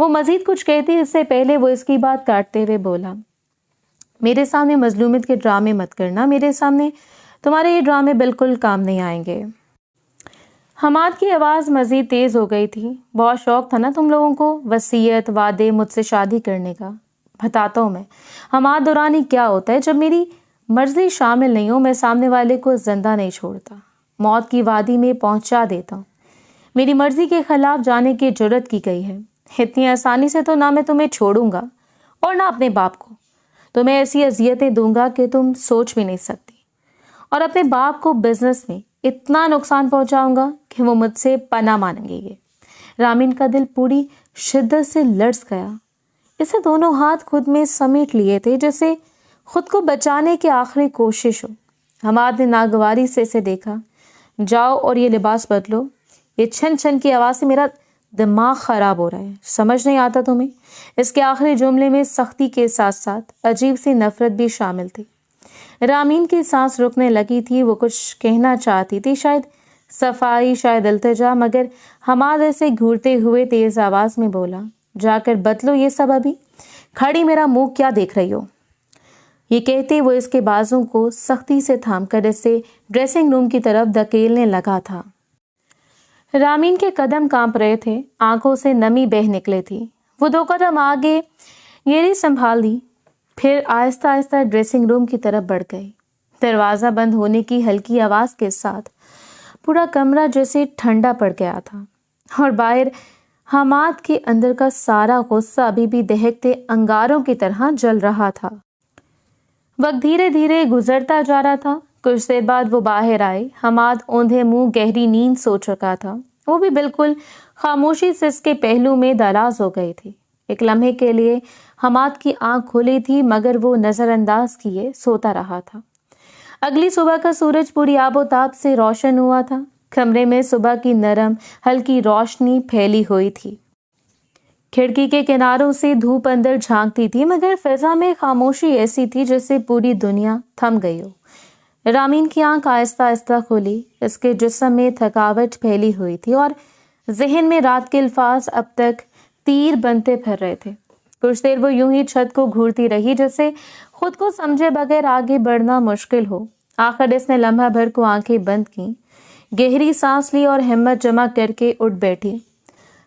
وہ مزید کچھ کہتی اس سے پہلے وہ اس کی بات کاٹتے ہوئے بولا، میرے سامنے مظلومیت کے ڈرامے مت کرنا، میرے سامنے تمہارے یہ ڈرامے بالکل کام نہیں آئیں گے۔ حماد کی آواز مزید تیز ہو گئی تھی۔ بہت شوق تھا نا تم لوگوں کو وصیت وعدے مجھ سے شادی کرنے کا، بتاتا ہوں میں حماد دورانی کیا ہوتا ہے۔ جب میری مرضی شامل نہیں ہو میں سامنے والے کو زندہ نہیں چھوڑتا، موت کی وادی میں پہنچا دیتا ہوں۔ میری مرضی کے خلاف جانے کی جرت کی گئی ہے، اتنی آسانی سے تو نہ میں تمہیں چھوڑوں گا اور نہ اپنے باپ کو۔ تمہیں ایسی اذیتیں دوں گا کہ تم سوچ بھی نہیں سکتی، اور اپنے باپ کو بزنس میں اتنا نقصان پہنچاؤں گا کہ وہ مجھ سے پناہ مانگیں گے۔ رامین کا دل پوری شدت سے لرز گیا، اسے دونوں ہاتھ خود میں سمیٹ لیے تھے جیسے خود کو بچانے کی آخری کوشش ہو۔ حماد نے ناگواری سے اسے دیکھا۔ جاؤ اور یہ لباس بدلو، یہ چھن چھن کی آواز سے میرا دماغ خراب ہو رہا ہے، سمجھ نہیں آتا تمہیں؟ اس کے آخری جملے میں سختی کے ساتھ ساتھ عجیب سی نفرت بھی شامل تھی۔ رامین کی سانس رکنے لگی تھی، وہ کچھ کہنا چاہتی تھی، شاید صفائی، شاید التجا، مگر حماد اسے گھورتے ہوئے تیز آواز میں بولا، جا کر بدلو یہ سب ابھی، کھڑی میرا منہ کیا دیکھ رہی ہو؟ یہ کہتے وہ اس کے بازوں کو سختی سے تھام کر اسے ڈریسنگ روم کی طرف دھکیلنے لگا تھا۔ رامین کے قدم کانپ رہے تھے، آنکھوں سے نمی بہہ نکلے تھی۔ وہ 2 قدم آگے گیری سنبھال دی، پھر آہستہ آہستہ ڈریسنگ روم کی طرف بڑھ گئی۔ دروازہ بند ہونے کی ہلکی آواز کے ساتھ پورا کمرہ جیسے ٹھنڈا پڑ گیا تھا، اور باہر حماد کے اندر کا سارا غصہ ابھی بھی دہکتے انگاروں کی طرح جل رہا تھا۔ وقت دھیرے دھیرے گزرتا جا رہا تھا۔ کچھ دیر بعد وہ باہر آئے۔ حماد اوندھے منہ گہری نیند سو چکا تھا، وہ بھی بالکل خاموشی سے اس کے پہلو میں دراز ہو گئی تھی۔ ایک لمحے کے لیے حماد کی آنکھ کھلی تھی، مگر وہ نظر انداز کیے سوتا رہا تھا۔ اگلی صبح کا سورج پوری آب و تاب سے روشن ہوا تھا۔ کمرے میں صبح کی نرم ہلکی روشنی پھیلی ہوئی تھی۔ کھڑکی کے کناروں سے دھوپ اندر جھانکتی تھی، مگر فضا میں خاموشی ایسی تھی جیسے پوری دنیا تھم گئی ہو۔ رامین کی آنکھ آہستہ آہستہ کھلی، اس کے جسم میں تھکاوٹ پھیلی ہوئی تھی اور ذہن میں رات کے الفاظ اب تک تیر بنتے پھر رہے تھے۔ کچھ دیر وہ یوں ہی چھت کو گھورتی رہی جیسے خود کو سمجھے بغیر آگے بڑھنا مشکل ہو۔ آخر اس نے لمحہ بھر کو آنکھیں بند کی، گہری سانس لی اور ہمت جمع کر کے اٹھ بیٹھی۔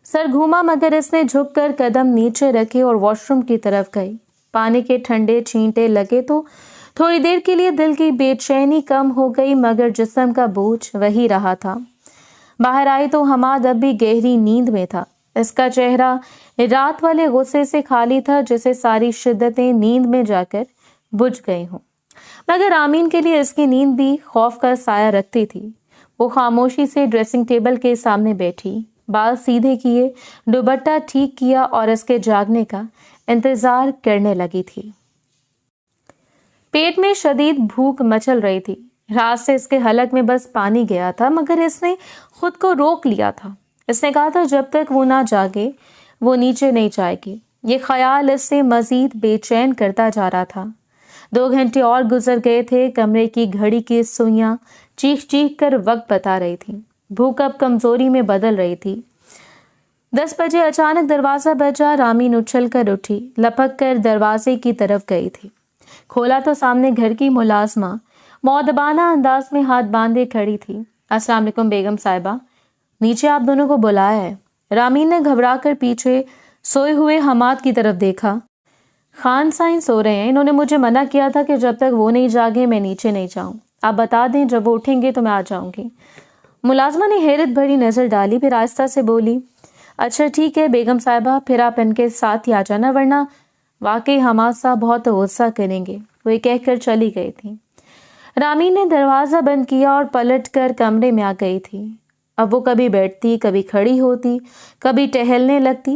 سر گھوما مگر اس نے جھک کر قدم نیچے رکھے اور واش روم کی طرف گئی۔ پانی کے ٹھنڈے چھینٹے لگے تو تھوڑی دیر کے لیے دل کی بے چینی کم ہو گئی، مگر جسم کا بوجھ وہی رہا تھا۔ باہر آئی تو حماد اب بھی گہری نیند میں تھا۔ اس کا چہرہ رات والے غصے سے خالی تھا جیسے ساری شدتیں نیند میں جا کر بجھ گئی ہوں، مگر رامین کے لیے اس کی نیند بھی خوف کا سایہ رکھتی تھی۔ وہ خاموشی سے ڈریسنگ ٹیبل کے سامنے بیٹھی، بال سیدھے کیے، دوپٹہ ٹھیک کیا اور اس کے جاگنے کا انتظار کرنے لگی تھی۔ پیٹ میں شدید بھوک مچل رہی تھی۔ رات سے اس کے حلق میں بس پانی گیا تھا، مگر اس نے خود کو روک لیا تھا۔ اس نے کہا تھا جب تک وہ نہ جاگے وہ نیچے نہیں جائے گی۔ یہ خیال اس سے مزید بے چین کرتا جا رہا تھا۔ 2 گھنٹے اور گزر گئے تھے۔ کمرے کی گھڑی کی سوئیاں چیخ چیخ کر وقت بتا رہی تھیں۔ بھوک اب کمزوری میں بدل رہی تھی۔ 10 بجے اچانک دروازہ بجا۔ رامین اچھل کر اٹھی، لپک کر دروازے کی طرف گئی تھی۔ کھولا تو سامنے گھر کی ملازمہ مؤدبانہ انداز میں ہاتھ باندھے کھڑی تھی۔ السلام علیکم بیگم صاحبہ، نیچے آپ دونوں کو بلایا ہے۔ رامین نے گھبرا کر پیچھے سوئے ہوئے حماد کی طرف دیکھا۔ خان سائن سو رہے ہیں، انہوں نے مجھے منع کیا تھا کہ جب تک وہ نہیں جاگے میں نیچے نہیں جاؤں۔ آپ بتا دیں جب وہ اٹھیں گے تو میں آ جاؤں گی۔ ملازمہ نے حیرت بھری نظر ڈالی، پھر آہستہ سے بولی، اچھا ٹھیک ہے بیگم صاحبہ، پھر آپ ان کے ساتھ ہی آ جانا، ورنہ واقعی حماد صاحب بہت غصہ کریں گے۔ وہ یہ کہہ کر چلی گئی تھی۔ رامین نے دروازہ بند کیا اور پلٹ کر کمرے میں آ گئی تھی۔ اب وہ کبھی بیٹھتی، کبھی کھڑی ہوتی، کبھی ٹہلنے لگتی۔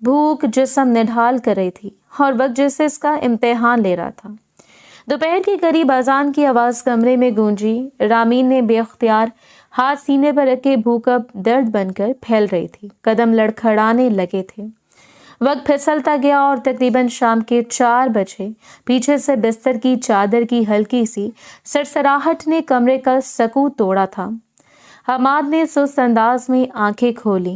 بھوک جسم نڈھال کر رہی تھی اور وقت جیسے اس کا امتحان لے رہا تھا۔ دوپہر کے قریب اذان کی آواز کمرے میں گونجی۔ رامین نے بے اختیار ہاتھ سینے پر رکھے، بھوک اب درد بن کر پھیل رہی تھی، قدم لڑکھڑانے لگے تھے۔ وقت پھسلتا گیا اور تقریباً شام کے 4 بجے پیچھے سے بستر کی چادر کی ہلکی سی سرسراہٹ نے کمرے کا سکوت توڑا تھا۔ حماد نے سست انداز میں آنکھیں کھولی۔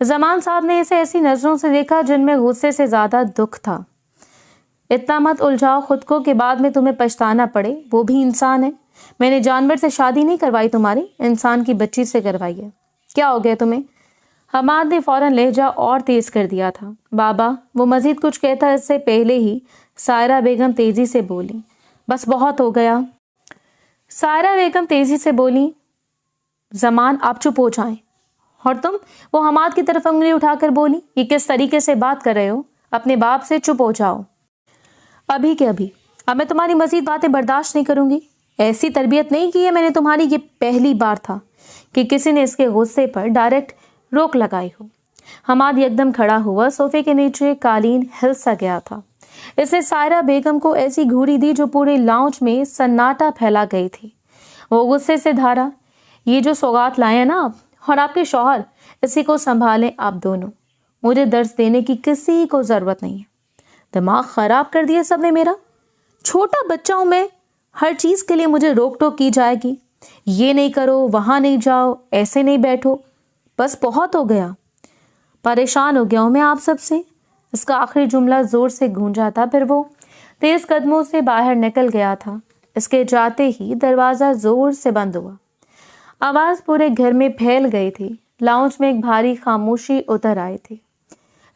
زمان صاحب نے اسے ایسی نظروں سے دیکھا جن میں غصے سے زیادہ دکھ تھا. اتنا مت الجھاؤ خود کو کہ بعد میں تمہیں پچھتانا پڑے. وہ بھی انسان ہے. میں نے جانور سے شادی نہیں کروائی تمہاری، انسان کی بچی سے کروائی ہے. کیا ہو گیا تمہیں؟ حماد نے فوراً لہجہ اور تیز کر دیا تھا. بابا، وہ مزید کچھ کہتا اس سے پہلے ہی سائرہ بیگم تیزی سے بولی. بس بہت ہو گیا. سائرہ بیگم تیزی سے بولی. زمان، آپ چپ ہو جائیں. اور تم؟ وہ حماد کی طرف انگلی اٹھا کر بولی. یہ کس طریقے سے بات کر رہے ہو؟ اپنے باپ سے چپ ہو جاؤ. ابھی کے ابھی. اب میں تمہاری مزید باتیں برداشت نہیں کروں گی. ایسی تربیت نہیں کی ہے میں نے تمہاری. یہ پہلی بار تھا کہ کسی نے اس کے غصے پر ڈائریکٹ روک لگائی ہو. حماد یکدم کھڑا ہوا. صوفے کے نیچے قالین ہل سا گیا تھا. اس نے سائرہ بیگم کو ایسی گھوری دی جو پورے لاؤنج میں سناٹا پھیلا گئی تھی. وہ غصے سے دھارا. یہ جو سوغات لائے ہیں نا آپ اور آپ کے شوہر، اسی کو سنبھالیں آپ دونوں. مجھے درس دینے کی کسی کو ضرورت نہیں ہے. دماغ خراب کر دیا سب نے میرا. چھوٹا بچہ ہوں میں، ہر چیز کے لیے مجھے روک ٹوک کی جائے گی. یہ نہیں کرو، وہاں نہیں جاؤ، ایسے نہیں بیٹھو. بس بہت ہو گیا. پریشان ہو گیا ہوں میں آپ سب سے. اس کا آخری جملہ زور سے گونجا تھا. پھر وہ تیز قدموں سے باہر نکل گیا تھا. اس کے جاتے ہی دروازہ زور سے بند ہوا. آواز پورے گھر میں پھیل گئی تھی. لاؤنج میں ایک بھاری خاموشی اتر آئی تھی.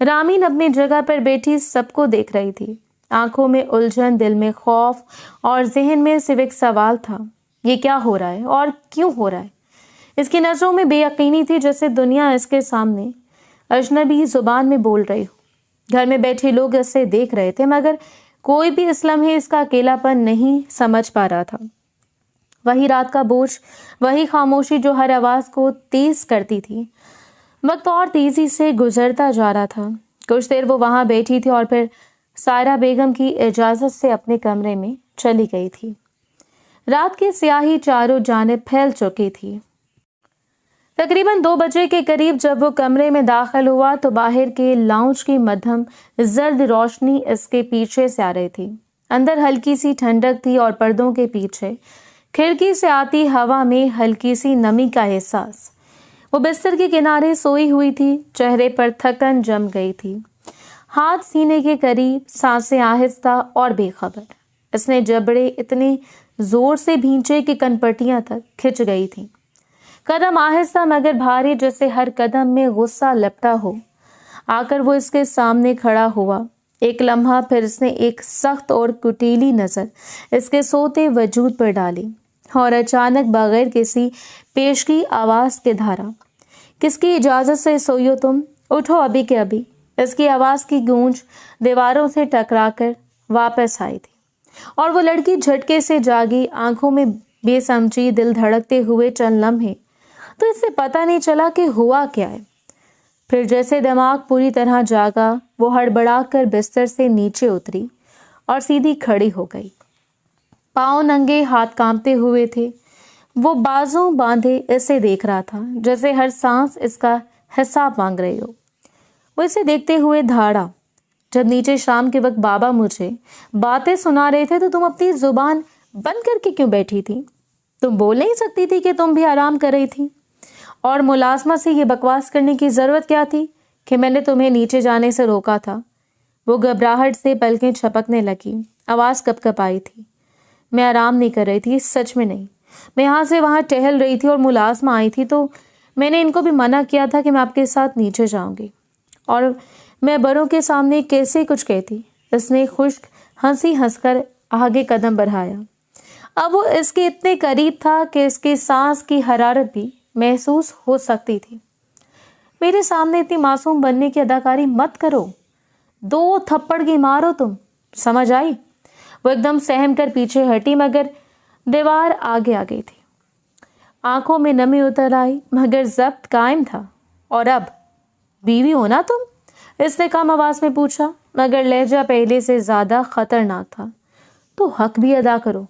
رامین اپنی جگہ پر بیٹھی سب کو دیکھ رہی تھی. آنکھوں میں الجھن، دل میں خوف اور ذہن میں صرف ایک سوال تھا. یہ کیا ہو رہا ہے اور کیوں ہو رہا ہے؟ اس کی نظروں میں بے یقینی تھی، جیسے دنیا اس کے سامنے اجنبی زبان میں بول رہی ہو. گھر میں بیٹھے لوگ اسے دیکھ رہے تھے مگر کوئی بھی اس لمحے اس کا اکیلا پن نہیں سمجھ پا رہا تھا. وہی رات کا بوجھ، وہی خاموشی جو ہر آواز کو تیز کرتی تھی. وقت اور تیزی سے گزرتا جا رہا تھا. کچھ دیر وہ وہاں بیٹھی تھی اور پھر سائرہ بیگم کی اجازت سے اپنے کمرے میں چلی گئی تھی. رات کی سیاہی چاروں جانب پھیل چکی تھی. تقریباً 2 بجے کے قریب جب وہ کمرے میں داخل ہوا تو باہر کے لاؤنج کی مدھم زرد روشنی اس کے پیچھے سے آ رہی تھی. اندر ہلکی سی ٹھنڈک تھی اور پردوں کے پیچھے کھڑکی سے آتی ہوا میں ہلکی سی نمی کا احساس. وہ بستر کے کنارے سوئی ہوئی تھی. چہرے پر تھکن جم گئی تھی. ہاتھ سینے کے قریب، سانسیں آہستہ اور بے خبر. اس نے جبڑے اتنے زور سے بھینچے کہ کنپٹیاں تک کھچ گئی تھیں. قدم آہستہ مگر بھاری، جیسے ہر قدم میں غصہ لپٹا ہو. آ کر وہ اس کے سامنے کھڑا ہوا. ایک لمحہ پھر اس نے ایک سخت اور کٹیلی نظر اس کے سوتے وجود پر ڈالی اور اچانک بغیر کسی پیشگی آواز کے دھارا. کس کی اجازت سے سوئی ہو تم؟ اٹھو ابھی کے ابھی. اس کی آواز کی گونج دیواروں سے ٹکرا کر واپس آئی تھی اور وہ لڑکی جھٹکے سے جاگی. آنکھوں میں بے سمجھی، دل دھڑکتے ہوئے چند لمحے تو اس سے پتہ نہیں چلا کہ ہوا کیا ہے. پھر جیسے دماغ پوری طرح جاگا، وہ ہڑبڑا کر بستر سے نیچے اتری اور سیدھی کھڑی ہو گئی. پاؤں ننگے، ہاتھ کانپتے ہوئے تھے. وہ بازوں باندھے اسے دیکھ رہا تھا، جیسے ہر سانس اس کا حساب مانگ رہی ہو. وہ اسے دیکھتے ہوئے دھاڑا. جب نیچے شام کے وقت بابا مجھے باتیں سنا رہے تھے تو تم اپنی زبان بند کر کے کیوں بیٹھی تھی؟ تم بول نہیں سکتی تھی کہ تم بھی آرام کر رہی تھی؟ اور ملازمہ سے یہ بکواس کرنے کی ضرورت کیا تھی کہ میں نے تمہیں نیچے جانے سے روکا تھا؟ وہ گھبراہٹ سے پلکیں چھپکنے لگی. آواز کپ کپ آئی تھی. میں آرام نہیں کر رہی تھی، سچ میں نہیں. میں یہاں سے وہاں ٹہل رہی تھی اور ملازمہ آئی تھی تو میں نے ان کو بھی منع کیا تھا کہ میں آپ کے ساتھ نیچے جاؤں گی، اور میں بڑوں کے سامنے کیسے کچھ کہتی. اس نے خشک ہنسی ہنس کر آگے قدم بڑھایا. اب وہ اس کے اتنے قریب تھا کہ اس کی سانس کی حرارت بھی محسوس ہو سکتی تھی. میرے سامنے اتنی معصوم بننے کی اداکاری مت کرو. 2 تھپڑ کی مارو تم، سمجھ آئی؟ وہ ایک دم سہم کر پیچھے ہٹی مگر دیوار آگے آ گئی تھی. آنکھوں میں نمی اتر آئی مگر ضبط قائم تھا. اور اب بیوی ہو نا تم؟ اس نے کم آواز میں پوچھا مگر لہجہ پہلے سے زیادہ خطرناک تھا. تو حق بھی ادا کرو.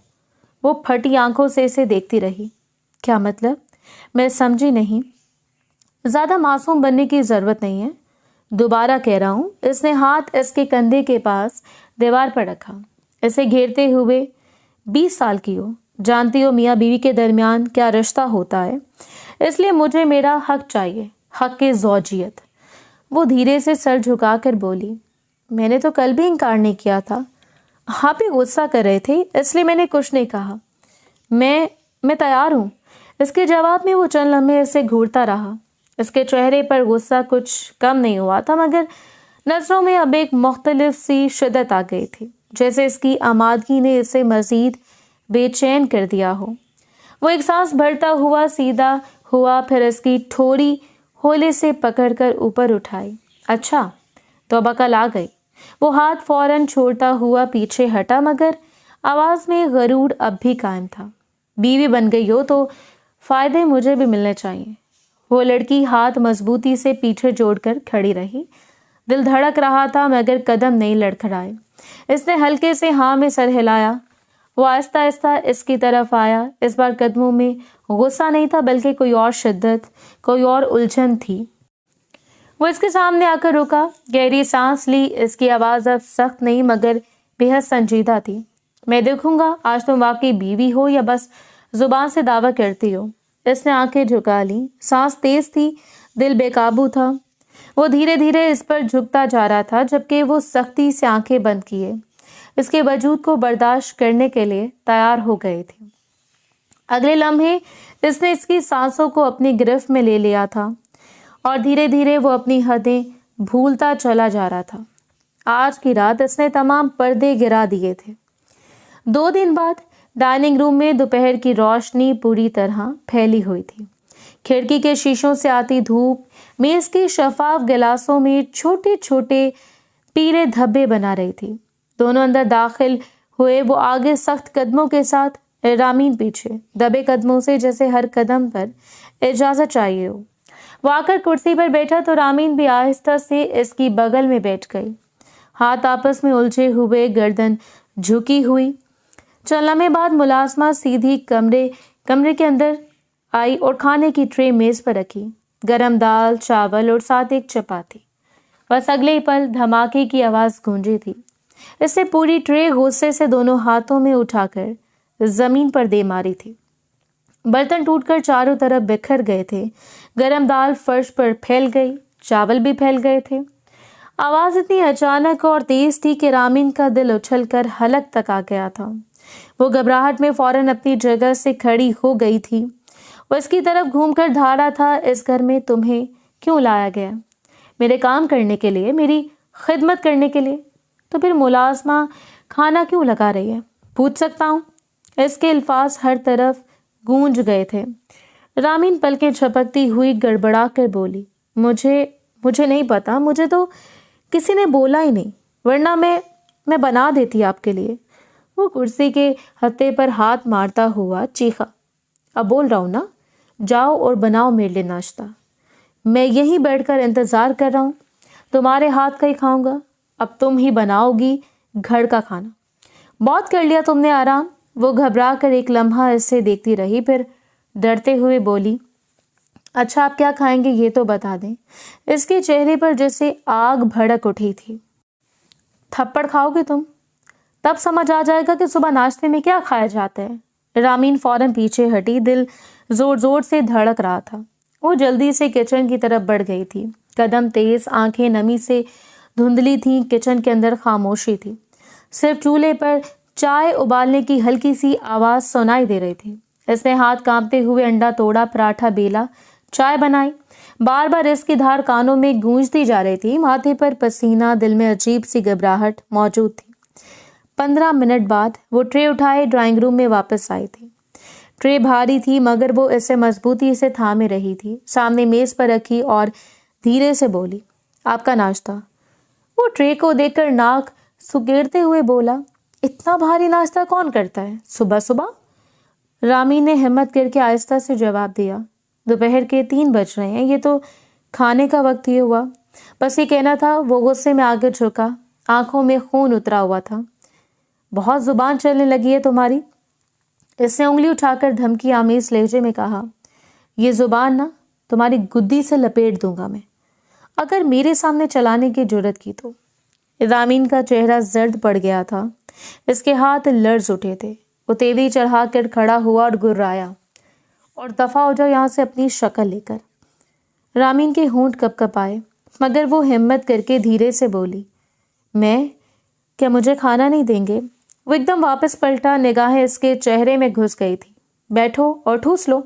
وہ پھٹی آنکھوں سے اسے دیکھتی رہی. کیا مطلب؟ میں سمجھی نہیں. زیادہ معصوم بننے کی ضرورت نہیں ہے، دوبارہ کہہ رہا ہوں. اس نے ہاتھ اس کے کندھے کے پاس دیوار پر رکھا. اسے گھیرتے ہوئے 20 سال کی ہو، جانتی ہو میاں بیوی کے درمیان کیا رشتہ ہوتا ہے. اس لیے مجھے میرا حق چاہیے، حق کی زوجیت. وہ دھیرے سے سر جھکا کر بولی، میں نے تو کل بھی انکار نہیں کیا تھا، آپ ہی غصہ کر رہے تھے اس لیے میں نے کچھ نہیں کہا۔ میں تیار ہوں۔ اس کے جواب میں وہ چند لمحے اسے گھورتا رہا۔ اس کے چہرے پر غصہ کچھ کم نہیں ہوا تھا، مگر نظروں میں اب ایک مختلف سی شدت آ گئی تھی، جیسے اس کی آمادگی نے اسے مزید بے چین کر دیا ہو۔ وہ ایک سانس بھرتا ہوا سیدھا ہوا، پھر اس کی ٹھوڑی ہولے سے پکڑ کر اوپر اٹھائی۔ اچھا تو اب عقل آ گئی۔ وہ ہاتھ فوراً چھوڑتا ہوا پیچھے ہٹا، مگر آواز میں غرور اب بھی قائم تھا۔ بیوی بن گئی ہو تو فائدے مجھے بھی ملنے چاہیے۔ وہ لڑکی ہاتھ مضبوطی سے پیچھے جوڑ کر کھڑی رہی۔ دل دھڑک رہا تھا مگر قدم نہیں لڑکھڑائے۔ اس نے ہلکے سے ہاں میں سر ہلایا۔ وہ آہستہ آہستہ اس کی طرف آیا۔ اس بار قدموں میں غصہ نہیں تھا بلکہ کوئی اور شدت، کوئی اور الجھن تھی۔ وہ اس کے سامنے آ کر رکا، گہری سانس لی۔ اس کی آواز اب سخت نہیں مگر بے حد سنجیدہ تھی۔ میں دیکھوں گا آج تم واقعی بیوی ہو یا بس زبان سے دعویٰ کرتی ہو۔ اس نے آنکھیں جھکا لی، سانس تیز تھی، دل بے قابو تھا۔ وہ دھیرے دھیرے اس پر جھکتا جا رہا تھا جبکہ وہ سختی سے آنکھیں بند کیے اس کے وجود کو برداشت کرنے کے لیے تیار ہو گئے تھے۔ اگلے لمحے اس نے اس کی سانسوں کو اپنی گرفت میں لے لیا تھا اور دھیرے دھیرے وہ اپنی حدیں بھولتا چلا جا رہا تھا۔ آج کی رات اس نے تمام پردے گرا دیے تھے۔ 2 دن بعد ڈائننگ روم میں دوپہر کی روشنی پوری طرح پھیلی ہوئی تھی۔ کھڑکی کے شیشوں سے آتی دھوپ میز کے شفاف گلاسوں میں چھوٹے چھوٹے پیلے دھبے بنا رہی تھی۔ دونوں اندر داخل ہوئے، وہ آگے سخت قدموں کے ساتھ، رامین پیچھے دبے قدموں سے، جیسے ہر قدم پر اجازت چاہیے ہو۔ وہ آ کر کرسی پر بیٹھا تو رامین بھی آہستہ سے اس کی بغل میں بیٹھ گئی، ہاتھ آپس میں الجھے ہوئے، گردن جھکی ہوئی۔ چند لمحے بعد ملازمہ سیدھی کمرے کے اندر آئی اور کھانے کی ٹرے میز پر رکھی، گرم دال، چاول اور ساتھ ایک چپاتی۔ بس اگلے ہی پل دھماکے کی آواز گونجی تھی۔ اس نے پوری ٹرے غصے سے دونوں ہاتھوں میں اٹھا کر زمین پر دے ماری تھی۔ برتن ٹوٹ کر چاروں طرف بکھر گئے تھے، گرم دال فرش پر پھیل گئی، چاول بھی پھیل گئے تھے۔ آواز اتنی اچانک اور تیز تھی کہ رامین کا دل اچھل کر حلق تک آ گیا تھا۔ وہ گھبراہٹ میں فوراً اپنی جگہ سے کھڑی ہو گئی تھی۔ وہ اس کی طرف گھوم کر دھاڑا تھا، اس گھر میں تمہیں کیوں لایا گیا؟ میرے کام کرنے کے لیے، میری خدمت کرنے کے لیے؟ تو پھر ملازمہ کھانا کیوں لگا رہی ہے؟ پوچھ سکتا ہوں؟ اس کے الفاظ ہر طرف گونج گئے تھے۔ رامین پلکیں جھپکتی ہوئی گڑبڑا کر بولی، مجھے نہیں پتا، مجھے تو کسی نے بولا ہی نہیں، ورنہ میں بنا دیتی آپ کے لیے۔ وہ کرسی کے ہتھے پر ہاتھ مارتا ہوا چیخا، اب بول رہا ہوں نا، جاؤ اور بناؤ میرے لیے ناشتہ۔ میں یہیں بیٹھ کر انتظار کر رہا ہوں، تمہارے ہاتھ کا ہی کھاؤں گا۔ اب تم ہی بناؤ گی گھر کا کھانا۔ بہت کر لیا تم نے آرام۔ وہ گھبرا کر ایک لمحہ اسے دیکھتی رہی، پھر ڈرتے ہوئے بولی، اچھا آپ کیا کھائیں گے یہ تو بتا دیں۔ اس کے چہرے پر جیسے آگ بھڑک اٹھی تھی۔ تھپڑ کھاؤ گے تم؟ تب سمجھ آ جائے گا کہ صبح ناشتے میں کیا کھایا جاتا ہے۔ رامین فوراً پیچھے ہٹی، دل زور زور سے دھڑک رہا تھا۔ وہ جلدی سے کچن کی طرف بڑھ گئی تھی، قدم تیز، آنکھیں نمی سے دھندلی تھیں۔ کچن کے اندر خاموشی تھی، صرف چولہے پر چائے ابالنے کی ہلکی سی آواز سنائی دے رہی تھی۔ اس نے ہاتھ کانپتے ہوئے انڈا توڑا، پراٹھا بیلا، چائے بنائی۔ بار بار اس کی دھار کانوں میں گونجتی جا رہی تھی، ماتھے پر پسینہ، دل میں عجیب سی گھبراہٹ موجود تھی۔ 15 منٹ بعد وہ ٹرے اٹھائے ڈرائنگ روم میں واپس آئی تھی۔ ٹرے بھاری تھی مگر وہ اسے مضبوطی سے تھامے رہی تھی، سامنے میز پر رکھی اور دھیرے سے بولی، آپ کا ناشتہ۔ وہ ٹرے کو دیکھ کر ناک سکیڑتے ہوئے بولا، اتنا بھاری ناشتہ کون کرتا ہے صبح صبح؟ رامین نے ہمت کر کے آہستہ سے جواب دیا، دوپہر کے 3 بج رہے ہیں، یہ تو کھانے کا وقت ہی ہوا۔ بس یہ کہنا تھا۔ وہ غصے میں آگے جھکا، آنکھوں میں خون اترا ہوا تھا۔ بہت زبان چلنے لگی ہے تمہاری۔ اس نے انگلی اٹھا کر دھمکی آمیز لہجے میں کہا، یہ زبان نا تمہاری گدی سے لپیٹ دوں گا میں، اگر میرے سامنے چلانے کی جرت کی تو۔ رامین کا چہرہ زرد پڑ گیا تھا، اس کے ہاتھ لرز اٹھے تھے۔ وہ تیوی چڑھا کر کھڑا ہوا اور گرایا، اور دفع ہو جاؤ یہاں سے اپنی شکل لے کر۔ رامین کے ہونٹ کپ کپ آئے، مگر وہ ہمت کر کے دھیرے سے بولی، میں؟ کیا مجھے کھانا نہیں دیں گے؟ وہ ایک دم واپس پلٹا، نگاہیں اس کے چہرے میں گھس گئی تھی۔ بیٹھو اور ٹھوس لو،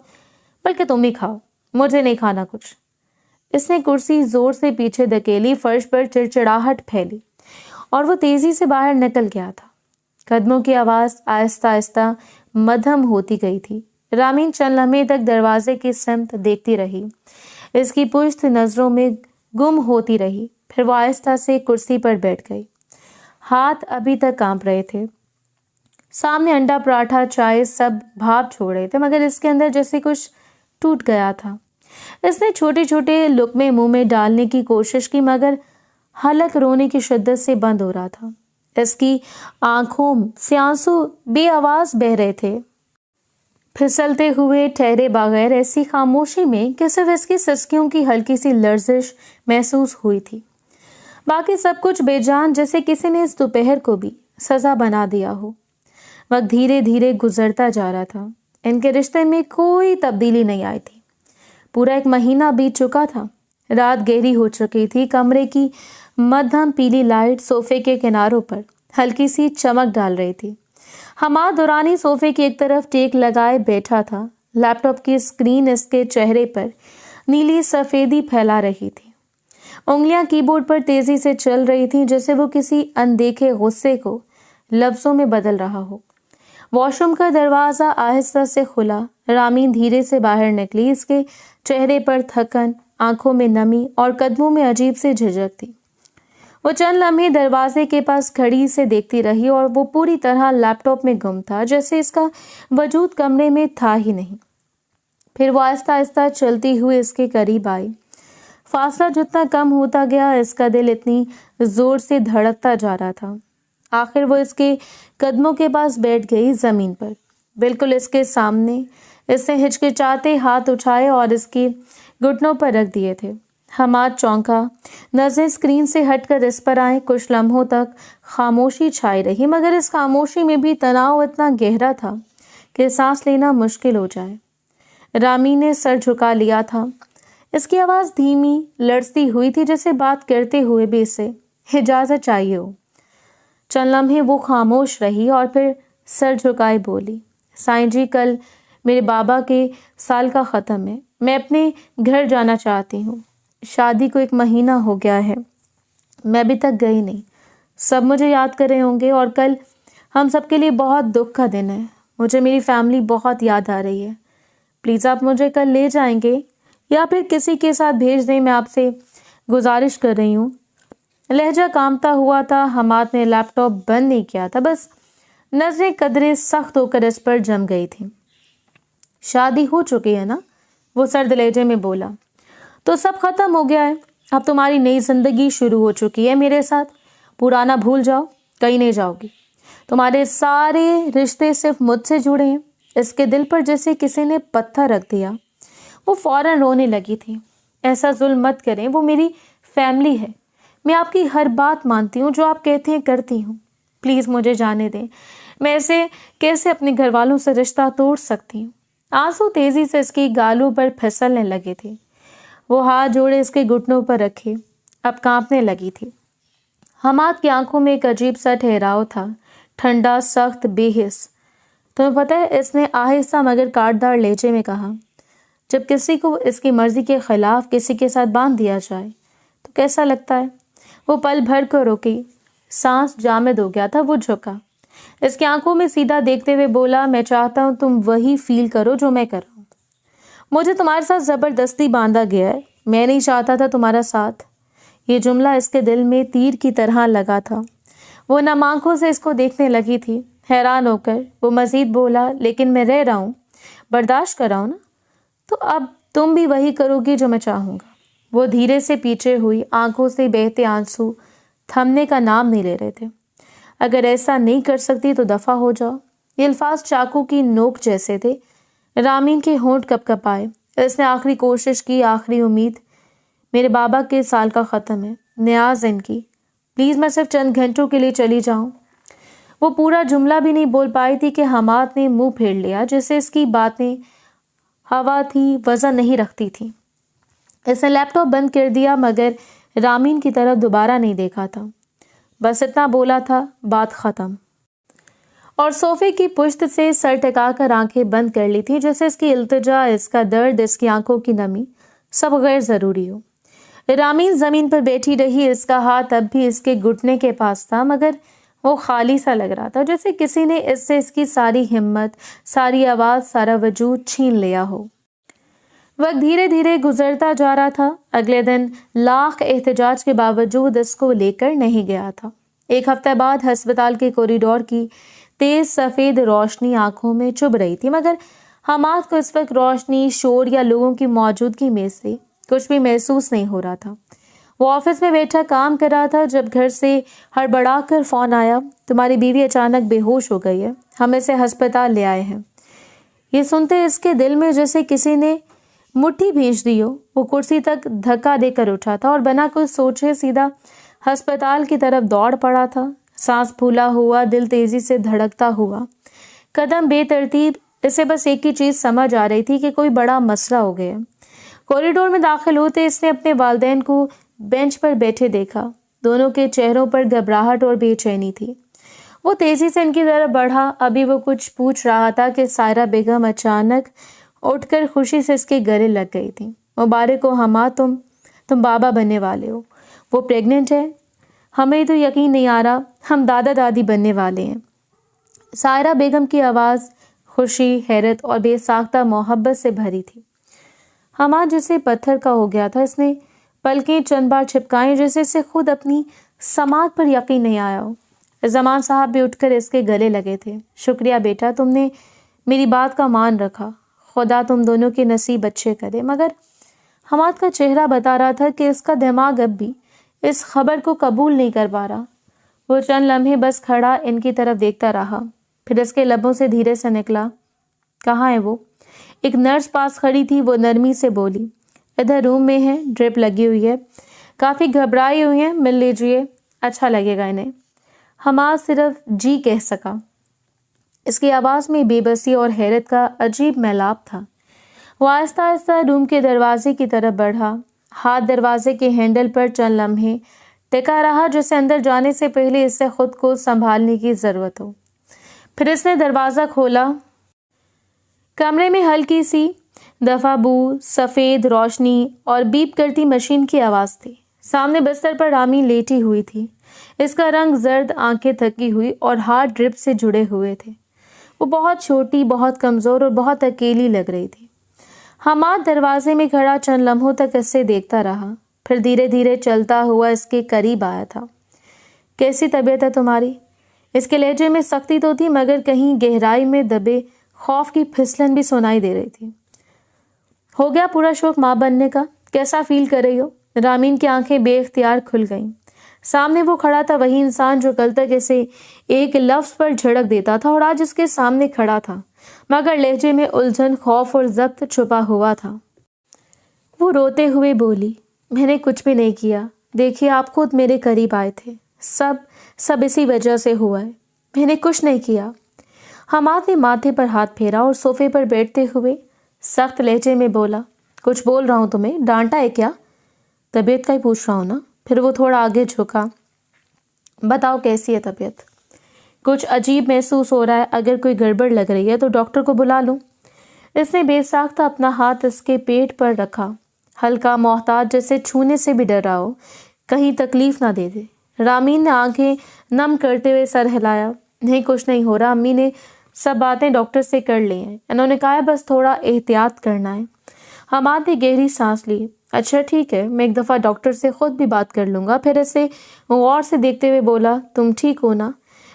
بلکہ تم ہی کھاؤ، مجھے نہیں کھانا کچھ۔ اس نے کرسی زور سے پیچھے دھکیلی، فرش پر چڑچڑاہٹ پھیلی اور وہ تیزی سے باہر نکل گیا تھا۔ قدموں کی آواز آہستہ آہستہ مدھم ہوتی گئی تھی۔ رامین چند لمحے تک دروازے کی سمت دیکھتی رہی، اس کی پشت نظروں میں گم ہوتی رہی، پھر وہ آہستہ سے کرسی پر بیٹھ گئی۔ ہاتھ ابھی تک کانپ رہے تھے۔ سامنے انڈا، پراٹھا، چائے سب بھاپ چھوڑ رہے تھے، مگر اس کے اندر جیسے کچھ ٹوٹ گیا تھا۔ اس نے چھوٹے چھوٹے لقمے منہ میں ڈالنے کی کوشش کی، مگر حلق رونے کی شدت سے بند ہو رہا تھا۔ اس کی آنکھوں سے آنسو بے آواز بہہ رہے تھے، پھسلتے ہوئے ٹھہرے بغیر، ایسی خاموشی میں کہ صرف اس کی سسکیوں کی ہلکی سی لرزش محسوس ہوئی تھی۔ باقی سب کچھ بے جان، جیسے کسی نے اس دوپہر کو بھی سزا بنا دیا ہو۔ وقت دھیرے دھیرے گزرتا جا رہا تھا، ان کے رشتے میں کوئی تبدیلی نہیں آئی تھی۔ پورا ایک مہینہ بیت چکا تھا، رات گہری ہو چکی تھی، کمرے کی مدھم پیلی لائٹ صوفے کے کناروں پر ہلکی سی چمک ڈال رہی تھی۔ حماد دورانی صوفے کی ایک طرف ٹیک لگائے بیٹھا تھا، لیپ ٹاپ کی اسکرین اس کے چہرے پر نیلی سفیدی پھیلا رہی تھی۔ انگلیاں کی بورڈ پر تیزی سے چل رہی تھیں، جیسے وہ کسی اندیکھے غصے کو لفظوں میں بدل رہا ہو۔ واش روم کا دروازہ آہستہ سے کھلا، رامین دھیرے سے باہر نکلی، اس کے چہرے پر تھکن، آنکھوں میں نمی اور قدموں میں عجیب سی جھجک تھی۔ وہ چند لمحے دروازے کے پاس کھڑی سے دیکھتی رہی اور وہ پوری طرح لیپ ٹاپ میں گم تھا، جیسے اس کا وجود کمرے میں تھا ہی نہیں۔ پھر وہ آہستہ آہستہ چلتی ہوئی اس کے قریب آئی۔ فاصلہ جتنا کم ہوتا گیا، اس کا دل اتنی زور سے دھڑکتا جا رہا تھا۔ آخر وہ اس کے قدموں کے پاس بیٹھ گئی، زمین پر بالکل اس کے سامنے۔ اس نے ہچکچاتے ہاتھ اٹھائے اور اس کے گھٹنوں پر رکھ دیے تھے۔ حماد چونکا، نظریں اسکرین سے ہٹ کر اس پر آئیں۔ کچھ لمحوں تک خاموشی چھائی رہی، مگر اس خاموشی میں بھی تناؤ اتنا گہرا تھا کہ سانس لینا مشکل ہو جائے۔ رامی نے سر جھکا لیا تھا، اس کی آواز دھیمی لرزتی ہوئی تھی، جیسے بات کرتے ہوئے بھی اسے اجازت چاہیے ہو۔ چند لمحے وہ خاموش رہی اور پھر سر جھکائے بولی، سائیں جی، کل میرے بابا کے سال کا ختم ہے، میں اپنے گھر جانا چاہتی ہوں۔ شادی کو 1 مہینہ ہو گیا ہے، میں ابھی تک گئی نہیں۔ سب مجھے یاد کر رہے ہوں گے اور کل ہم سب کے لیے بہت دکھ کا دن ہے۔ مجھے میری فیملی بہت یاد آ رہی ہے۔ پلیز آپ مجھے کل لے جائیں گے یا پھر کسی کے ساتھ بھیج دیں، میں آپ سے گزارش کر رہی ہوں۔ لہجہ کانپتا ہوا تھا۔ حماد نے لیپ ٹاپ بند نہیں کیا تھا، بس نظریں قدرے سخت ہو کر اس پر جم گئی تھیں۔ شادی ہو چکی ہے نا؟ وہ سرد لہجے میں بولا۔ تو سب ختم ہو گیا ہے، اب تمہاری نئی زندگی شروع ہو چکی ہے میرے ساتھ۔ پرانا بھول جاؤ، کہیں نہیں جاؤ گی۔ تمہارے سارے رشتے صرف مجھ سے جڑے ہیں۔ اس کے دل پر جیسے کسی نے پتھر رکھ دیا۔ وہ فوراً رونے لگی تھی۔ ایسا ظلم مت کریں، وہ میری فیملی ہے، میں آپ کی ہر بات مانتی ہوں، جو آپ کہتے ہیں کرتی ہوں۔ پلیز مجھے جانے دیں، میں ایسے کیسے اپنے گھر والوں سے رشتہ توڑ سکتی ہوں؟ آنسو تیزی سے اس کی گالوں پر پھسلنے لگے تھے۔ وہ ہاتھ جوڑے اس کے گھٹنوں پر رکھے، اب کانپنے لگی تھی۔ حماد کی آنکھوں میں ایک عجیب سا ٹھہراؤ تھا، ٹھنڈا، سخت، بے حس۔ تمہیں پتہ ہے، اس نے آہستہ مگر کاٹدار لہجے میں کہا، جب کسی کو اس کی مرضی کے خلاف کسی کے ساتھ باندھ دیا جائے تو کیسا لگتا ہے؟ وہ پل بھر کر رکی، سانس جامد ہو گیا تھا۔ وہ جھکا، اس کی آنکھوں میں سیدھا دیکھتے ہوئے بولا، میں چاہتا ہوں تم وہی فیل کرو جو میں کر رہا ہوں۔ مجھے تمہارے ساتھ زبردستی باندھا گیا ہے، میں نہیں چاہتا تھا تمہارا ساتھ۔ یہ جملہ اس کے دل میں تیر کی طرح لگا تھا۔ وہ نم آنکھوں سے اس کو دیکھنے لگی تھی، حیران ہو کر۔ وہ مزید بولا، لیکن میں رہ رہا ہوں، برداشت کر رہا ہوں نا، تو اب تم بھی وہی کرو گی جو میں چاہوں گا۔ وہ دھیرے سے پیچھے ہوئی، آنکھوں سے بہتے آنسو تھمنے کا نام نہیں لے رہے تھے۔ اگر ایسا نہیں کر سکتی تو دفع ہو جاؤ۔ یہ الفاظ چاقو کی نوک جیسے تھے۔ رامین کے ہونٹ کپ کپ آئے۔ اس نے آخری کوشش کی، آخری امید، میرے بابا کے سال کا ختم ہے، نیاز ان کی، پلیز میں صرف چند گھنٹوں کے لیے چلی جاؤں۔ وہ پورا جملہ بھی نہیں بول پائی تھی کہ حماد نے منہ پھیر لیا، جیسے اس کی باتیں ہوا تھی، وزن نہیں رکھتی تھی۔ اس نے لیپ ٹاپ بند کر دیا، مگر رامین کی طرف دوبارہ نہیں دیکھا تھا، بس اتنا بولا تھا، بات ختم، اور صوفے کی پشت سے سر ٹکا کر آنکھیں بند کر لی تھی، جیسے اس کی التجا، اس کا درد، اس کی آنکھوں کی نمی سب غیر ضروری ہو۔ رامین زمین پر بیٹھی رہی، اس کا ہاتھ اب بھی اس کے گھٹنے کے پاس تھا، مگر وہ خالی سا لگ رہا تھا، جیسے کسی نے اس سے اس کی ساری ہمت، ساری آواز، سارا وجود چھین لیا ہو۔ وقت دھیرے دھیرے گزرتا جا رہا تھا۔ اگلے دن لاکھ احتجاج کے باوجود اس کو لے کر نہیں گیا تھا۔ ایک ہفتہ بعد ہسپتال کے کوریڈور کی تیز سفید روشنی آنکھوں میں چبھ رہی تھی، مگر حماد کو اس وقت روشنی، شور یا لوگوں کی موجودگی میں سے کچھ بھی محسوس نہیں ہو رہا تھا۔ وہ آفس میں بیٹھا کام کر رہا تھا جب گھر سے ہڑبڑا کر فون آیا، تمہاری بیوی اچانک بے ہوش ہو گئی ہے، ہم اسے ہسپتال لے آئے ہیں۔ یہ سنتے اس کے دل میں جیسے کسی نے مٹھی بھیج دی ہو۔ وہ کرسی تک دھکا دے کر اٹھا تھا اور بنا کچھ سوچے سیدھا ہسپتال کی طرف دوڑ پڑا تھا، سانس پھولا ہوا، دل تیزی سے دھڑکتا ہوا، قدم بے ترتیب۔ اسے بس ایک ہی چیز سمجھ آ رہی تھی کہ کوئی بڑا مسئلہ ہو گیا۔ کوریڈور میں داخل ہوتے اس نے اپنے والدین کو بینچ پر بیٹھے دیکھا۔ دونوں کے چہروں پر گھبراہٹ اور بے چینی تھی۔ وہ تیزی سے ان کی طرف بڑھا، ابھی وہ کچھ پوچھ رہا تھا کہ سائرہ بیگم اچانک اٹھ کر خوشی سے اس کے گلے لگ گئی تھی۔ مبارک ہو حماد، تم بابا بننے والے ہو۔ وہ پریگننٹ ہے؟ ہمیں تو یقین نہیں آ رہا، ہم دادا دادی بننے والے ہیں۔ سائرہ بیگم کی آواز خوشی، حیرت اور بے ساختہ محبت سے بھری تھی۔ حماد جسے پتھر کا ہو گیا تھا، اس نے پلکیں چند بار چھپکائیں، جیسے اسے خود اپنی سماعت پر یقین نہیں آیا ہو۔ زمان صاحب بھی اٹھ کر اس کے گلے لگے تھے۔ شکریہ بیٹا، تم نے میری بات کا مان رکھا، خدا تم دونوں کے نصیب اچھے کرے۔ مگر حماد کا چہرہ بتا رہا تھا کہ اس کا دماغ اب بھی اس خبر کو قبول نہیں کر پا رہا۔ وہ چند لمحے بس کھڑا ان کی طرف دیکھتا رہا، پھر اس کے لبوں سے دھیرے سے نکلا، کہاں ہے وہ؟ ایک نرس پاس کھڑی تھی، وہ نرمی سے بولی، ادھر روم میں ہے، ڈرپ لگی ہوئی ہے، کافی گھبرائی ہوئی ہیں، مل لیجئے، اچھا لگے گا انہیں۔ حماد صرف جی کہہ سکا۔ اس کی آواز میں بے بسی اور حیرت کا عجیب میلاب تھا۔ وہ آہستہ آہستہ روم کے دروازے کی طرف بڑھا، ہاتھ دروازے کے ہینڈل پر چند لمحے ٹکا رہا، جسے اندر جانے سے پہلے اس سے خود کو سنبھالنے کی ضرورت ہو۔ پھر اس نے دروازہ کھولا۔ کمرے میں ہلکی سی دفعہ بو، سفید روشنی اور بیپ کرتی مشین کی آواز تھی۔ سامنے بستر پر رامین لیٹی ہوئی تھی۔ اس کا رنگ زرد، آنکھیں تھکی ہوئی اور ہاتھ ڈرپ سے جڑے ہوئے تھے۔ وہ بہت چھوٹی، بہت کمزور اور بہت اکیلی لگ رہی تھی۔ حماد دروازے میں کھڑا چند لمحوں تک اسے دیکھتا رہا، پھر دھیرے دھیرے چلتا ہوا اس کے قریب آیا تھا۔ کیسی طبیعت ہے تمہاری؟ اس کے لہجے میں سختی تو تھی، مگر کہیں گہرائی میں دبے خوف کی پھسلن بھی سنائی دے رہی تھی۔ ہو گیا پورا شوق ماں بننے کا؟ کیسا فیل کر رہی ہو؟ رامین کی آنکھیں بے اختیار کھل گئیں۔ سامنے وہ کھڑا تھا، وہی انسان جو کل تک اسے ایک لفظ پر جھڑک دیتا تھا، اور آج اس کے سامنے کھڑا تھا، مگر لہجے میں الجھن، خوف اور ضبط چھپا ہوا تھا۔ وہ روتے ہوئے بولی، میں نے کچھ بھی نہیں کیا، دیکھیے آپ خود میرے قریب آئے تھے، سب اسی وجہ سے ہوا ہے، میں نے کچھ نہیں کیا۔ حماد نے ماتھے پر ہاتھ پھیرا اور صوفے پر بیٹھتے ہوئے سخت لہجے میں بولا، کچھ بول رہا ہوں تمہیں، ڈانٹا ہے کیا؟ طبیعت کا ہی پوچھ رہا ہوں نا۔ پھر وہ تھوڑا آگے جھکا، بتاؤ کیسی ہے طبیعت؟ کچھ عجیب محسوس ہو رہا ہے، اگر کوئی گڑبڑ لگ رہی ہے تو ڈاکٹر کو بلا لوں۔ اس نے بے ساختہ اپنا ہاتھ اس کے پیٹ پر رکھا، ہلکا محتاط، جیسے چھونے سے بھی ڈر رہا ہو، کہیں تکلیف نہ دے دے۔ رامین نے آنکھیں نم کرتے ہوئے سر ہلایا، نہیں کچھ نہیں ہو رہا، امی نے سب باتیں ڈاکٹر سے کر لی ہیں، انہوں نے کہا ہے بس تھوڑا احتیاط کرنا ہے۔ حماد نے گہری سانس لی، اچھا ٹھیک ہے، میں ایک دفعہ ڈاکٹر سے خود بھی بات کر لوں گا۔ پھر اسے غور سے دیکھتے ہوئے بولا، تم ٹھیک ہو نا؟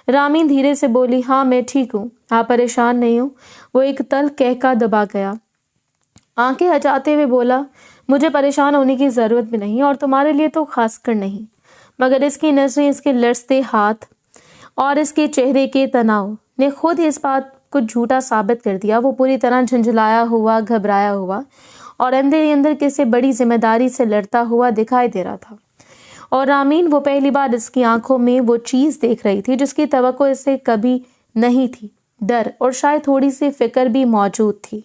رامین دھیرے سے بولی، ہاں میں ٹھیک ہوں، آپ پریشان نہیں ہوں۔ وہ ایک تلخ قہقہ دبا گیا، آنکھیں ہٹاتے ہوئے بولا، مجھے پریشان ہونے کی ضرورت بھی نہیں، اور تمہارے لیے تو خاص کر نہیں، مگر اس کی نظریں، اس کے لرزتے ہاتھ اور اس کے چہرے کے تناؤ نے خود ہی اس بات کو جھوٹا ثابت کر دیا۔ وہ پوری طرح جھنجھلایا ہوا، گھبرایا ہوا اور اندر ہی اندر کسی بڑی ذمہ داری سے لڑتا ہوا دکھائی دے رہا تھا۔ اور رامین وہ پہلی بار اس کی آنکھوں میں وہ چیز دیکھ رہی تھی جس کی توقع اس سے کبھی نہیں تھی، ڈر اور شاید تھوڑی سی فکر بھی موجود تھی۔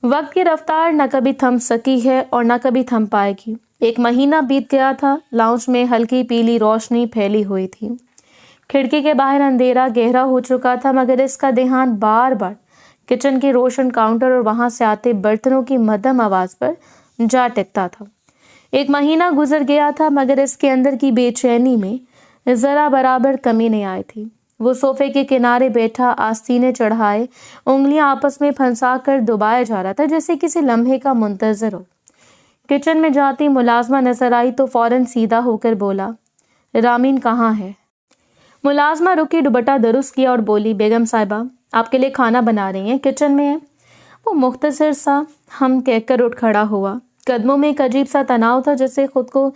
وقت کی رفتار نہ کبھی تھم سکی ہے اور نہ کبھی تھم پائے گی۔ ایک مہینہ بیت گیا تھا. لاؤنج میں ہلکی پیلی روشنی پھیلی ہوئی تھی. کھڑکی کے باہر اندھیرا گہرا ہو چکا تھا، مگر اس کا دھیان بار بار کچن کے روشن کاؤنٹر اور وہاں سے آتے برتنوں کی مدھم آواز پر جا ٹکتا تھا. ایک مہینہ گزر گیا تھا، مگر اس کے اندر کی بے چینی میں ذرا برابر کمی نہیں آئی تھی. وہ صوفے کے کنارے بیٹھا آستینے چڑھائے انگلیاں آپس میں پھنسا کر دبایا جا رہا تھا، جیسے کسی لمحے کا منتظر ہو. کچن میں جاتی ملازمہ نظر آئی تو فوراً سیدھا ہو کر بولا، رامین کہاں ہے؟ ملازمہ رکی، دوپٹہ درست کیا اور بولی، بیگم صاحبہ آپ کے لیے کھانا بنا رہی ہیں، کچن میں ہے. وہ مختصر سا ہم کہہ کر اٹھ کھڑا ہوا. قدموں میں ایک عجیب سا تناؤ تھا، جیسے خود کو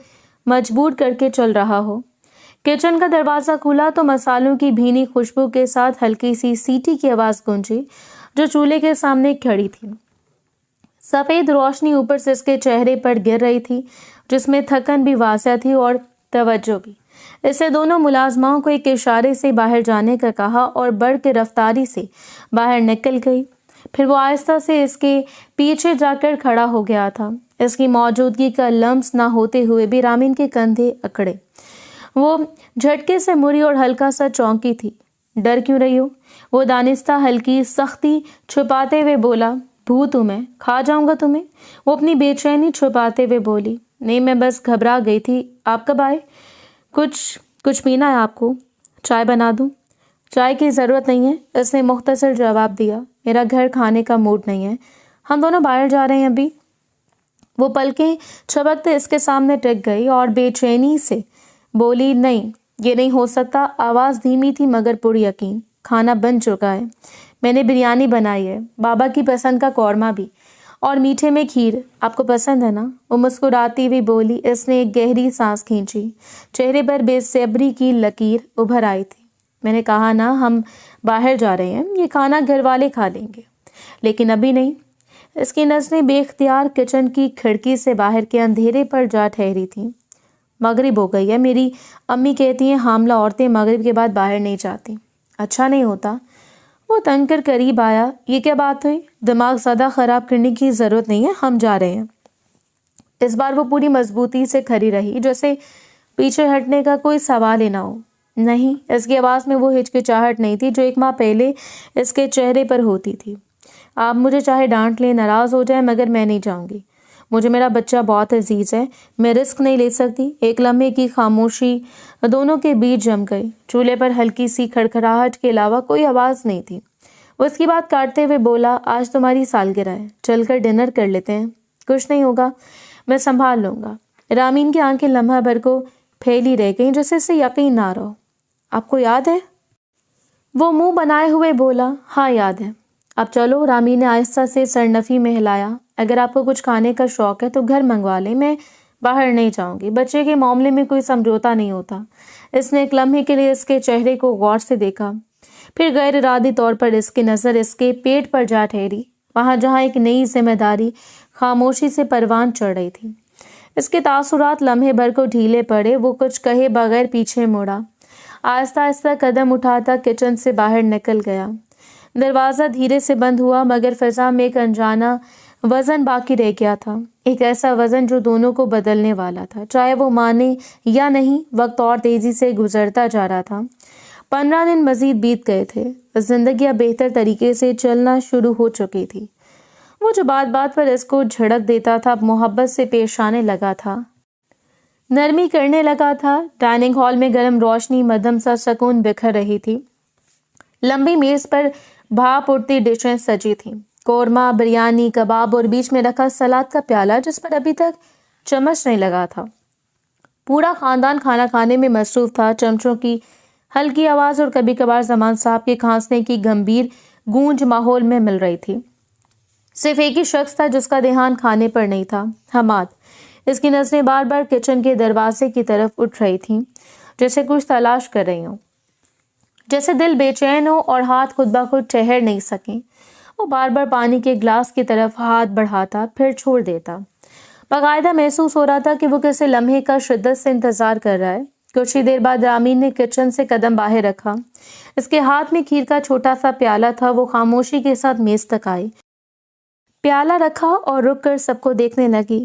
مجبور کر کے چل رہا ہو. کچن کا دروازہ کھلا تو مسالوں کی بھینی خوشبو کے ساتھ ہلکی سی سیٹی کی آواز گونجی جو چولہے کے سامنے کھڑی تھی. سفید روشنی اوپر سے اس کے چہرے پر گر رہی تھی، جس میں تھکن بھی واضح تھی اور توجہ بھی. اسے دونوں ملازماؤں کو ایک اشارے سے باہر جانے کا کہا اور بڑھ کے رفتاری سے باہر نکل گئی. پھر وہ آہستہ سے اس کے پیچھے جا کر کھڑا ہو گیا تھا. اس کی موجودگی کا لمس نہ ہوتے ہوئے بھی رامین کے کندھے اکڑے. وہ جھٹکے سے مڑی اور ہلکا سا چونکی تھی. ڈر کیوں رہی ہو؟ وہ دانستہ ہلکی سختی چھپاتے ہوئے بولا. بھوت ہوں میں، کھا جاؤں گا تمہیں. وہ اپنی بے چینی چھپاتے ہوئے بولی. نہیں، میں بس گھبرا گئی تھی. آپ کب آئے؟ کچھ پینا ہے آپ کو؟ چائے بنا دوں؟ چائے کی ضرورت نہیں ہے، اس نے مختصر جواب دیا. میرا گھر کھانے کا موڈ نہیں ہے، ہم دونوں باہر جا رہے ہیں ابھی. وہ پلکیں چھپکتے اس کے سامنے ٹک گئی اور بے چینی سے بولی، نہیں یہ نہیں ہو سکتا. آواز دھیمی تھی مگر پوری یقین. کھانا بن چکا ہے، میں نے بریانی بنائی ہے، بابا کی پسند کا قورمہ بھی، اور میٹھے میں کھیر. آپ کو پسند ہے نا؟ وہ مسکراتی ہوئی بولی. اس نے ایک گہری سانس کھینچی. چہرے پر بے صبری کی لکیر ابھر آئی تھی. میں نے کہا نا ہم باہر جا رہے ہیں، یہ کھانا گھر والے کھا لیں گے، لیکن ابھی نہیں. اس کی نظریں بے اختیار کچن کی کھڑکی سے باہر کے اندھیرے پر جا ٹھہری تھیں. مغرب ہو گئی ہے، میری امی کہتی ہیں حاملہ عورتیں مغرب کے بعد باہر نہیں جاتی. اچھا نہیں ہوتا. وہ تنگ کر قریب آیا. یہ کیا بات ہوئی؟ دماغ زیادہ خراب کرنے کی ضرورت نہیں ہے، ہم جا رہے ہیں. اس بار وہ پوری مضبوطی سے کھڑی رہی، جیسے پیچھے ہٹنے کا کوئی سوال ہی نہ ہو. نہیں. اس کی آواز میں وہ ہچکچاہٹ نہیں تھی جو ایک ماہ پہلے اس کے چہرے پر ہوتی تھی. آپ مجھے چاہے ڈانٹ لیں، ناراض ہو جائیں، مگر میں نہیں جاؤں گی. مجھے میرا بچہ بہت عزیز ہے، میں رسک نہیں لے سکتی. ایک لمحے کی خاموشی دونوں کے بیچ جم گئی. چولہے پر ہلکی سی کھڑکھڑاہٹ کے علاوہ کوئی آواز نہیں تھی. وہ اس کی بات کاٹتے ہوئے بولا، آج تمہاری سالگرہ ہے، چل کر ڈنر کر لیتے ہیں. کچھ نہیں ہوگا، میں سنبھال لوں گا. رامین کی آنکھیں لمحہ بھر کو پھیلی رہ گئیں، جیسے اسے یقین نہ رہو. آپ کو یاد ہے؟ وہ منہ بنائے ہوئے بولا. ہاں یاد ہے. اب چلو. رامین نے آہستہ سے سرنفی میں ہلایا. اگر آپ کو کچھ کھانے کا شوق ہے تو گھر منگوا لیں، میں باہر نہیں جاؤں گی. بچے کے معاملے میں کوئی سمجھوتا نہیں ہوتا. اس نے ایک لمحے کے لیے اس کے چہرے کو غور سے دیکھا. پھر غیر ارادی طور پر اس کی نظر اس کے پیٹ پر جا ٹھہری، وہاں جہاں ایک نئی ذمہ داری خاموشی سے پروان چڑھ رہی تھی. اس کے تاثرات لمحے بھر کو ڈھیلے پڑے. وہ کچھ کہے بغیر پیچھے مڑا. آہستہ آہستہ قدم اٹھاتا کچن سے باہر نکل گیا. دروازہ دھیرے سے بند ہوا، مگر فضا میں ایک انجانا وزن باقی رہ گیا تھا. ایک ایسا وزن جو دونوں کو بدلنے والا تھا، چاہے وہ مانے یا نہیں. وقت اور تیزی سے گزرتا جا رہا تھا. 15 دن مزید بیت گئے تھے. زندگی اب بہتر طریقے سے چلنا شروع ہو چکی تھی. وہ جو بات بات پر اس کو جھڑک دیتا تھا اب محبت سے پیش آنے لگا تھا، نرمی کرنے لگا تھا. ڈائننگ ہال میں گرم روشنی مدھم سا سکون بکھر رہی تھی. لمبی میز پر بھاپ اٹھتی ڈشیں سجی تھیں، قورمہ، بریانی، کباب اور بیچ میں رکھا سلاد کا پیالہ جس پر ابھی تک چمچ نہیں لگا تھا. پورا خاندان کھانا کھانے میں مصروف تھا. چمچوں کی ہلکی آواز اور کبھی کبھار زمان صاحب کے کھانسنے کی گمبھیر گونج ماحول میں مل رہی تھی. صرف ایک ہی شخص تھا جس کا دھیان کھانے پر نہیں تھا، حماد. اس کی نظریں بار بار کچن کے دروازے کی طرف اٹھ رہی تھیں، جیسے کچھ تلاش کر رہی ہوں، جیسے دل بے چین ہو اور ہاتھ خود بخود ٹھہر نہیں سکیں. وہ بار بار پانی کے گلاس کی طرف ہاتھ بڑھاتا پھر چھوڑ دیتا. باقاعدہ محسوس ہو رہا تھا کہ وہ کسی لمحے کا شدت سے انتظار کر رہا ہے. کچھ ہی دیر بعد رامین نے کچن سے قدم باہر رکھا. اس کے ہاتھ میں کھیر کا چھوٹا سا پیالہ تھا. وہ خاموشی کے ساتھ میز تک آئی، پیالہ رکھا اور رک کر سب کو دیکھنے لگی.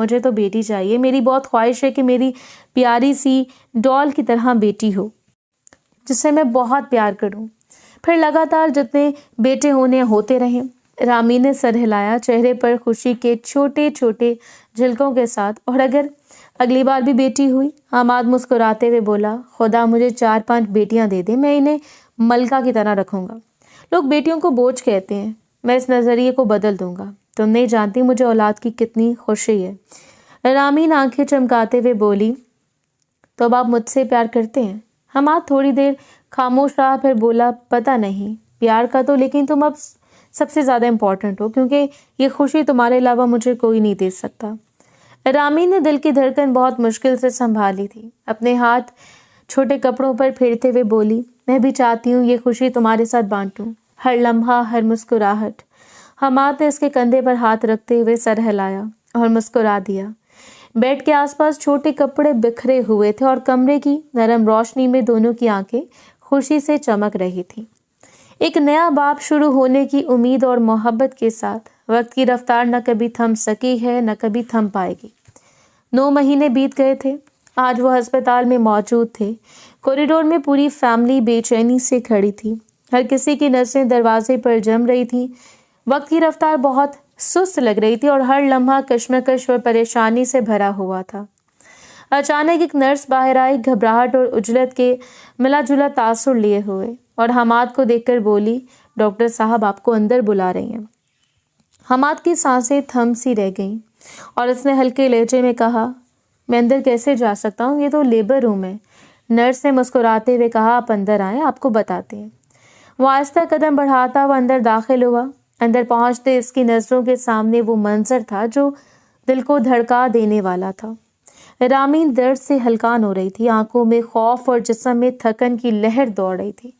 مجھے تو بیٹی چاہیے. میری بہت خواہش ہے کہ میری پیاری سی ڈال کی طرح بیٹی ہو جس سے میں بہت پیار کروں. پھر لگاتار جتنے بیٹے ہوتے رہے. رامین نے سر ہلایا, چہرے پر خوشی کے چھوٹے چھوٹے جھلکوں کے ساتھ. اور اگر اگلی بار بھی بیٹی ہوئی؟ حماد مسکراتے ہوئے بولا, خدا مجھے 4-5 بیٹیاں دے دے, میں انہیں ملکہ کی طرح رکھوں گا. لوگ بیٹیوں کو بوجھ کہتے ہیں, میں اس نظریے کو بدل دوں گا. تم نہیں جانتی مجھے اولاد کی کتنی خوشی ہے. رامین آنکھیں چمکاتے ہوئے بولی, تو اب آپ مجھ سے پیار کرتے ہیں؟ حماد تھوڑی دیر خاموش رہا, پھر بولا, پتہ نہیں, پیار کا تو, لیکن تم اب سب سے زیادہ امپورٹنٹ ہو, کیونکہ یہ خوشی تمہارے علاوہ مجھے کوئی نہیں دے سکتا. رامین نے دل کی دھڑکن بہت مشکل سے سنبھالی تھی. اپنے ہاتھ چھوٹے کپڑوں پر پھیرتے ہوئے بولی, میں بھی چاہتی ہوں یہ خوشی تمہارے ساتھ بانٹوں, ہر لمحہ, ہر مسکراہٹ. حماد نے اس کے کندھے پر ہاتھ رکھتے ہوئے سر ہلایا اور مسکرا دیا. بیڈ کے آس پاس چھوٹے کپڑے بکھرے ہوئے تھے اور کمرے کی نرم روشنی میں دونوں کی آنکھیں خوشی سے چمک رہی تھیں. ایک نیا باب شروع ہونے کی امید اور محبت کے ساتھ. وقت کی رفتار نہ کبھی تھم سکی ہے, نہ کبھی تھم پائے گی. 9 مہینے بیت گئے تھے. آج وہ ہسپتال میں موجود تھے. کوریڈور میں پوری فیملی بے چینی سے کھڑی تھی. ہر کسی کی نظریں دروازے پر جم رہی تھیں. وقت کی رفتار بہت سست لگ رہی تھی اور ہر لمحہ کشمکش اور پریشانی سے بھرا ہوا تھا. اچانک ایک نرس باہر آئی, گھبراہٹ اور عجلت کے ملا جلا تاثر لیے ہوئے, اور حماد کو دیکھ کر بولی, ڈاکٹر صاحب آپ کو اندر بلا رہی ہیں. حماد کی سانسیں تھم سی رہ گئیں اور اس نے ہلکے لہجے میں کہا, میں اندر کیسے جا سکتا ہوں, یہ تو لیبر روم ہے. نرس نے مسکراتے ہوئے کہا, آپ اندر آئیں, آپ کو بتاتے ہیں. وہ آہستہ قدم بڑھاتا ہوا اندر داخل ہوا. اندر پہنچتے اس کی نظروں کے سامنے وہ منظر تھا جو دل کو دھڑکا دینے والا تھا. رامین درد سے ہلکان ہو رہی تھی, آنکھوں میں خوف اور جسم میں تھکن کی لہر دوڑ رہی تھی.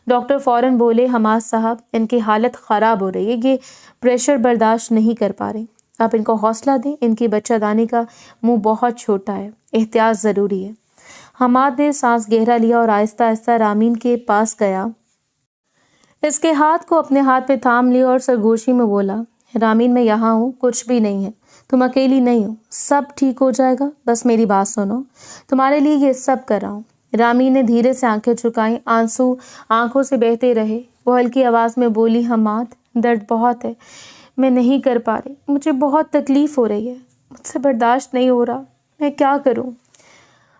ڈاکٹر فوراً بولے, حماد صاحب ان کی حالت خراب ہو رہی ہے, یہ پریشر برداشت نہیں کر پا رہے, آپ ان کو حوصلہ دیں, ان کی بچہ دانی کا منہ بہت چھوٹا ہے, احتیاط ضروری ہے. حماد نے سانس گہرا لیا اور آہستہ آہستہ رامین کے پاس گیا. اس کے ہاتھ کو اپنے ہاتھ پہ تھام لیا اور سرگوشی میں بولا, رامین میں یہاں ہوں, کچھ بھی نہیں ہے, تم اکیلی نہیں ہو, سب ٹھیک ہو جائے گا, بس میری بات سنو, تمہارے لیے یہ سب کر رہا ہوں. رامین نے دھیرے سے آنکھیں جھکائیں, آنسو آنکھوں سے بہتے رہے. وہ ہلکی آواز میں بولی, حماد درد بہت ہے, میں نہیں کر پا رہی, مجھے بہت تکلیف ہو رہی ہے, مجھ سے برداشت نہیں ہو رہا, میں کیا کروں؟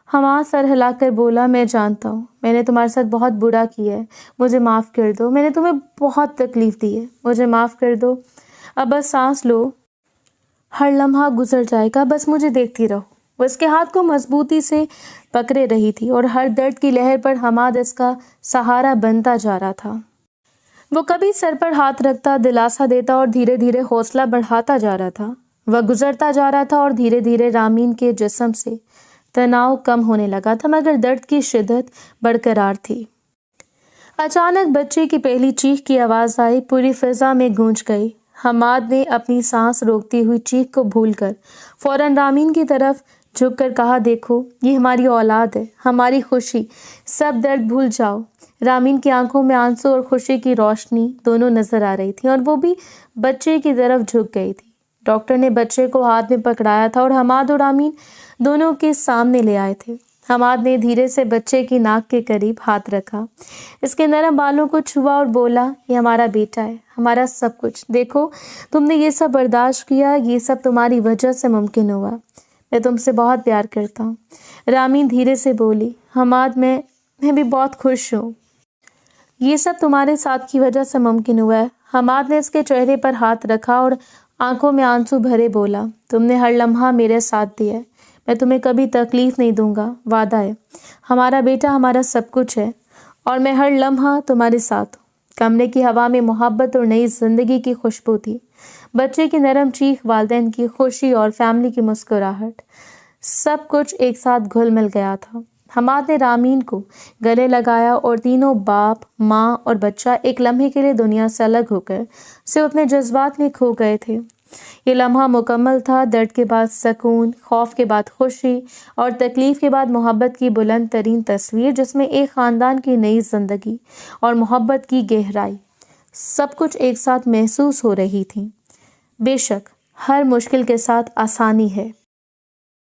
حماد سر ہلا کر بولا, میں جانتا ہوں میں نے تمہارے ساتھ بہت برا کیا ہے, مجھے معاف کر دو, میں نے تمہیں بہت تکلیف دی ہے, مجھے معاف کر دو. اب بس سانس لو, ہر لمحہ گزر جائے گا, بس مجھے دیکھتی رہو. وہ اس کے ہاتھ کو مضبوطی سے پکڑے رہی تھی اور ہر درد کی لہر پر حماد اس کا سہارا بنتا جا رہا تھا. وہ کبھی سر پر ہاتھ رکھتا, دلاسا دیتا اور دھیرے دھیرے حوصلہ بڑھاتا جا رہا تھا. وہ گزرتا جا رہا تھا اور دھیرے دھیرے رامین کے جسم سے تناؤ کم ہونے لگا تھا, مگر درد کی شدت برقرار تھی. اچانک بچے کی پہلی چیخ کی آواز آئی, پوری فضا میں گونج گئی. حماد نے اپنی سانس روکتی ہوئی چیخ کو بھول کر فوراً رامین کی طرف جھک کر کہا, دیکھو یہ ہماری اولاد ہے, ہماری خوشی, سب درد بھول جاؤ. رامین کی آنکھوں میں آنسو اور خوشی کی روشنی دونوں نظر آ رہی تھی اور وہ بھی بچے کی طرف جھک گئی تھی. ڈاکٹر نے بچے کو ہاتھ میں پکڑایا تھا اور حماد اور رامین دونوں کے سامنے لے آئے تھے. حماد نے دھیرے سے بچے کی ناک کے قریب ہاتھ رکھا, اس کے نرم بالوں کو چھوا اور بولا, یہ ہمارا بیٹا ہے, ہمارا سب کچھ. دیکھو تم نے یہ سب برداشت کیا, یہ سب تمہاری وجہ سے ممکن ہوا, میں تم سے بہت پیار کرتا ہوں. رامین دھیرے سے بولی, حماد میں بھی بہت خوش ہوں, یہ سب تمہارے ساتھ کی وجہ سے ممکن ہوا ہے. حماد نے اس کے چہرے پر ہاتھ رکھا اور آنکھوں میں آنسو بھرے بولا, تم نے ہر لمحہ میرے ساتھ دیا ہے, میں تمہیں کبھی تکلیف نہیں دوں گا, وعدہ ہے. ہمارا بیٹا ہمارا سب کچھ ہے اور میں ہر لمحہ تمہارے ساتھ ہوں. کمرے کی ہوا میں محبت اور نئی زندگی کی خوشبو تھی. بچے کی نرم چیخ, والدین کی خوشی اور فیملی کی مسکراہٹ, سب کچھ ایک ساتھ گھل مل گیا تھا. حماد نے رامین کو گلے لگایا اور تینوں باپ, ماں اور بچہ ایک لمحے کے لیے دنیا سے الگ ہو کر صرف اپنے جذبات میں کھو گئے تھے. یہ لمحہ مکمل تھا, درد کے بعد سکون, خوف کے بعد خوشی اور تکلیف کے بعد محبت کی بلند ترین تصویر, جس میں ایک خاندان کی نئی زندگی اور محبت کی گہرائی سب کچھ ایک ساتھ محسوس ہو رہی تھی. بے شک ہر مشکل کے ساتھ آسانی ہے.